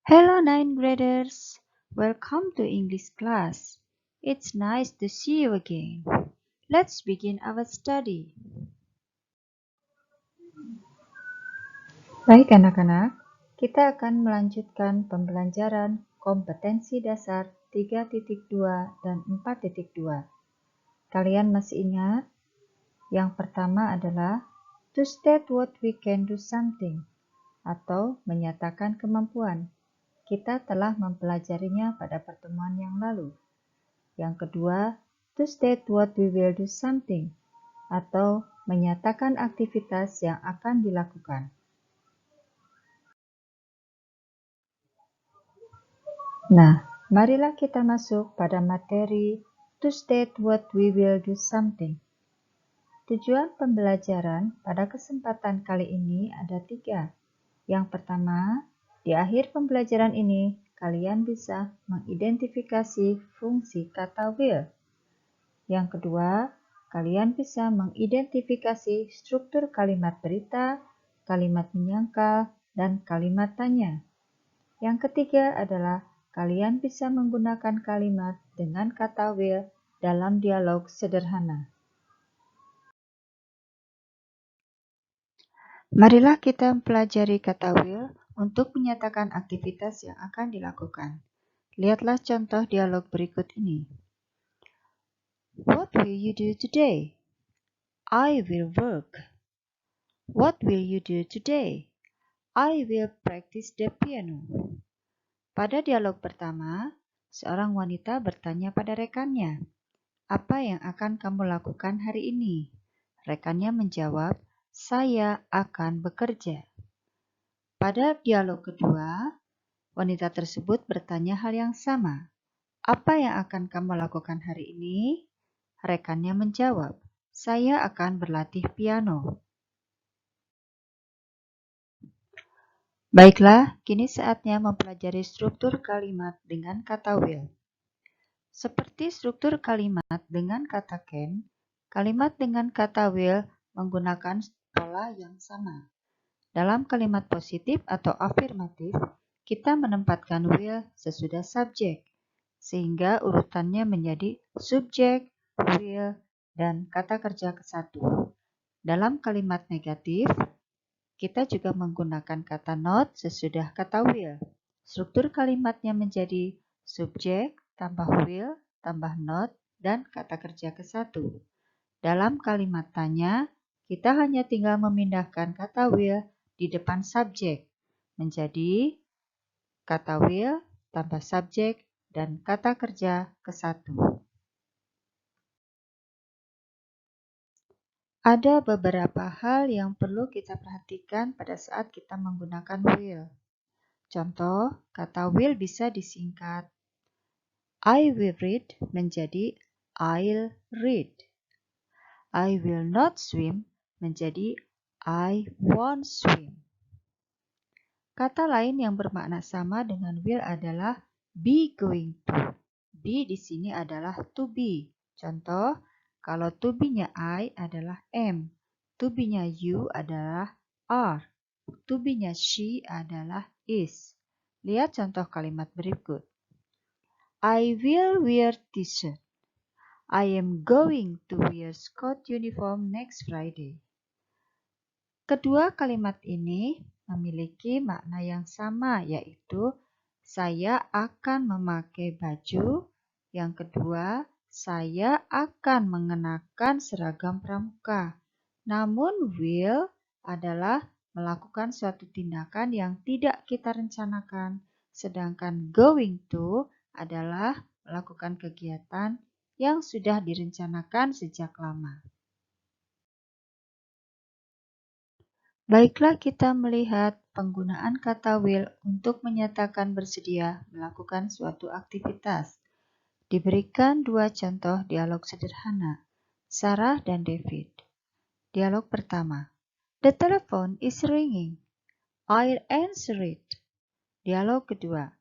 Hello ninth graders, welcome to English class. It's nice to see you again. Let's begin our study. Baik anak-anak, kita akan melanjutkan pembelajaran kompetensi dasar 3.2 dan 4.2. Kalian masih ingat? Yang pertama adalah to state what we can do something atau menyatakan kemampuan. Kita telah mempelajarinya pada pertemuan yang lalu. Yang kedua, to state what we will do something atau menyatakan aktivitas yang akan dilakukan. Nah, marilah kita masuk pada materi to state what we will do something. Tujuan pembelajaran pada kesempatan kali ini ada 3. Yang pertama, di akhir pembelajaran ini, kalian bisa mengidentifikasi fungsi kata will. Yang kedua, kalian bisa mengidentifikasi struktur kalimat berita, kalimat menyangkal, dan kalimat tanya. Yang ketiga adalah kalian bisa menggunakan kalimat dengan kata will dalam dialog sederhana. Marilah kita mempelajari kata will untuk menyatakan aktivitas yang akan dilakukan. Lihatlah contoh dialog berikut ini. What will you do today? I will work. What will you do today? I will practice the piano. Pada dialog pertama, seorang wanita bertanya pada rekannya, "Apa yang akan kamu lakukan hari ini?" Rekannya menjawab, "Saya akan bekerja." Pada dialog kedua, wanita tersebut bertanya hal yang sama, "Apa yang akan kamu lakukan hari ini?" Rekannya menjawab, "Saya akan berlatih piano." Baiklah, kini saatnya mempelajari struktur kalimat dengan kata will. Seperti struktur kalimat dengan kata can, kalimat dengan kata will menggunakan pola yang sama. Dalam kalimat positif atau afirmatif, kita menempatkan will sesudah subjek, sehingga urutannya menjadi subjek, will, dan kata kerja kesatu. Dalam kalimat negatif, kita juga menggunakan kata not sesudah kata will. Struktur kalimatnya menjadi subjek, tambah will, tambah not, dan kata kerja kesatu. Dalam kalimat tanya, kita hanya tinggal memindahkan kata will di depan subjek menjadi kata will tambah subjek dan kata kerja kesatu. Ada beberapa hal yang perlu kita perhatikan pada saat kita menggunakan will. Contoh, kata will bisa disingkat I will read menjadi I'll read. I will not swim menjadi I won't swim. Kata lain yang bermakna sama dengan will adalah be going to. Be di sini adalah to be. Contoh, kalau to be-nya I adalah am, to be-nya you adalah are, to be-nya she adalah is. Lihat contoh kalimat berikut. I will wear t-shirt. I am going to wear Scott uniform next Friday. Kedua kalimat ini memiliki makna yang sama, yaitu saya akan memakai baju. Yang kedua, saya akan mengenakan seragam pramuka. Namun will adalah melakukan suatu tindakan yang tidak kita rencanakan, sedangkan going to adalah melakukan kegiatan yang sudah direncanakan sejak lama. Baiklah kita melihat penggunaan kata will untuk menyatakan bersedia melakukan suatu aktivitas. Diberikan 2 contoh dialog sederhana, Sarah dan David. Dialog pertama, The telephone is ringing. I'll answer it. Dialog kedua,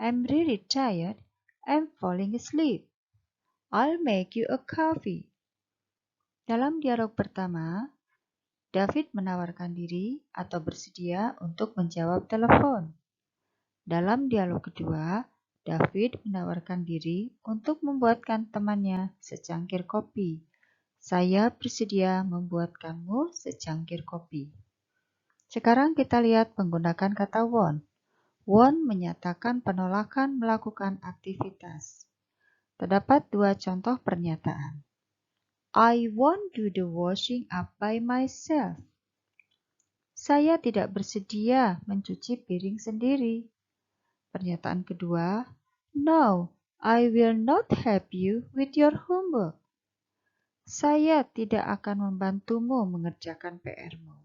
I'm really tired. I'm falling asleep. I'll make you a coffee. Dalam dialog pertama, David menawarkan diri atau bersedia untuk menjawab telepon. Dalam dialog kedua, David menawarkan diri untuk membuatkan temannya secangkir kopi. Saya bersedia membuatkanmu secangkir kopi. Sekarang kita lihat menggunakan kata want. Want menyatakan penolakan melakukan aktivitas. Terdapat dua contoh pernyataan. I won't do the washing up by myself. Saya tidak bersedia mencuci piring sendiri. Pernyataan kedua, no, I will not help you with your homework. Saya tidak akan membantumu mengerjakan PR-mu.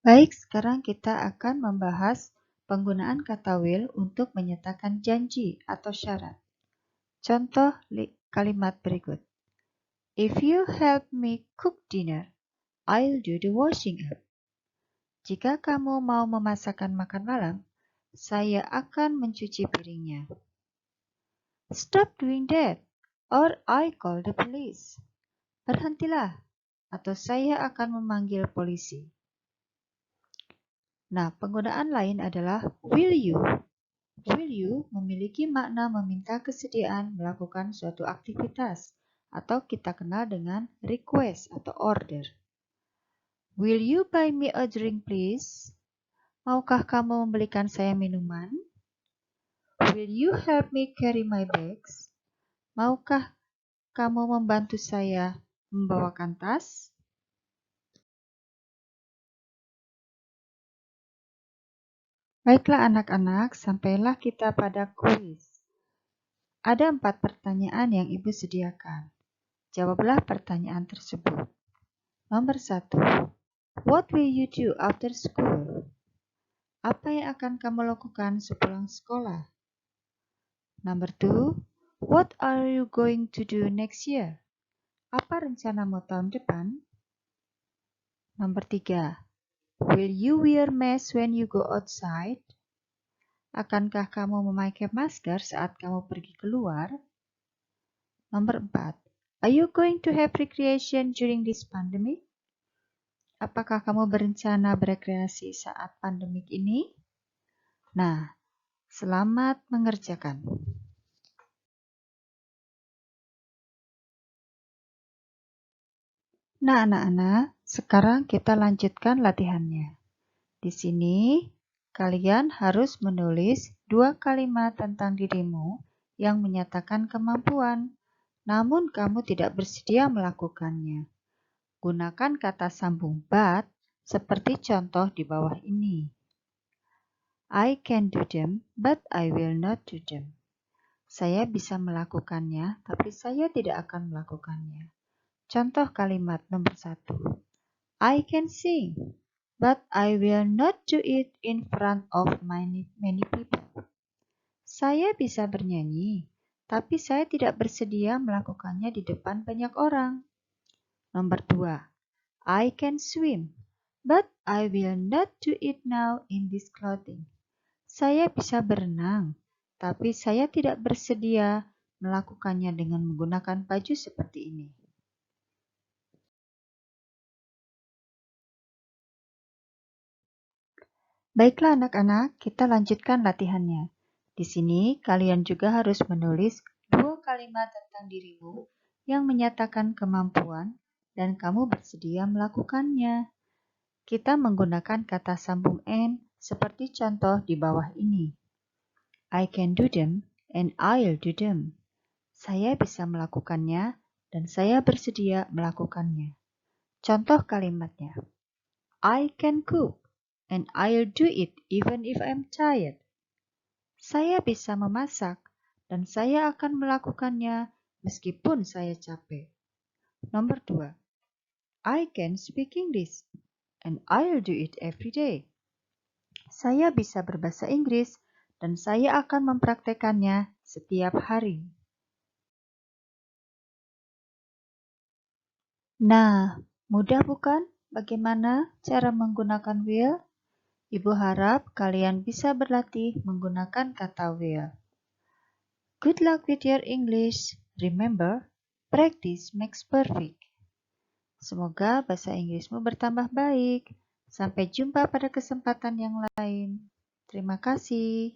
Baik, sekarang kita akan membahas penggunaan kata will untuk menyatakan janji atau syarat. Contoh kalimat berikut. If you help me cook dinner, I'll do the washing up. Jika kamu mau memasakkan makan malam, saya akan mencuci piringnya. Stop doing that, or I call the police. Berhentilah, atau saya akan memanggil polisi. Nah, penggunaan lain adalah will you. Will you memiliki makna meminta kesediaan melakukan suatu aktivitas, atau kita kenal dengan request atau order. Will you buy me a drink, please? Maukah kamu membelikan saya minuman? Will you help me carry my bags? Maukah kamu membantu saya membawakan tas? Baiklah anak-anak, sampailah kita pada kuis. Ada 4 pertanyaan yang Ibu sediakan. Jawablah pertanyaan tersebut. Nomor 1. What will you do after school? Apa yang akan kamu lakukan sepulang sekolah? Nomor 2. What are you going to do next year? Apa rencanamu tahun depan? Nomor 3. Will you wear mask when you go outside? Akankah kamu memakai masker saat kamu pergi keluar? Nomor 4. Are you going to have recreation during this pandemic? Apakah kamu berencana berekreasi saat pandemik ini? Nah, selamat mengerjakan. Nah, anak-anak, sekarang kita lanjutkan latihannya. Di sini, kalian harus menulis 2 kalimat tentang dirimu yang menyatakan kemampuan, namun kamu tidak bersedia melakukannya. Gunakan kata sambung but seperti contoh di bawah ini. I can do them, but I will not do them. Saya bisa melakukannya, tapi saya tidak akan melakukannya. Contoh kalimat nomor 1. I can sing, but I will not do it in front of many people. Saya bisa bernyanyi, tapi saya tidak bersedia melakukannya di depan banyak orang. Nomor 2. I can swim, but I will not do it now in this clothing. Saya bisa berenang, tapi saya tidak bersedia melakukannya dengan menggunakan baju seperti ini. Baiklah anak-anak, kita lanjutkan latihannya. Di sini kalian juga harus menulis 2 kalimat tentang dirimu yang menyatakan kemampuan dan kamu bersedia melakukannya. Kita menggunakan kata sambung and seperti contoh di bawah ini. I can do them and I'll do them. Saya bisa melakukannya dan saya bersedia melakukannya. Contoh kalimatnya. I can cook and I'll do it even if I'm tired. Saya bisa memasak dan saya akan melakukannya meskipun saya capek. Nomor 2. I can speak English and I'll do it every day. Saya bisa berbahasa Inggris dan saya akan mempraktekannya setiap hari. Nah, mudah bukan bagaimana cara menggunakan will? Ibu harap kalian bisa berlatih menggunakan kata will. Good luck with your English. Remember, practice makes perfect. Semoga bahasa Inggrismu bertambah baik. Sampai jumpa pada kesempatan yang lain. Terima kasih.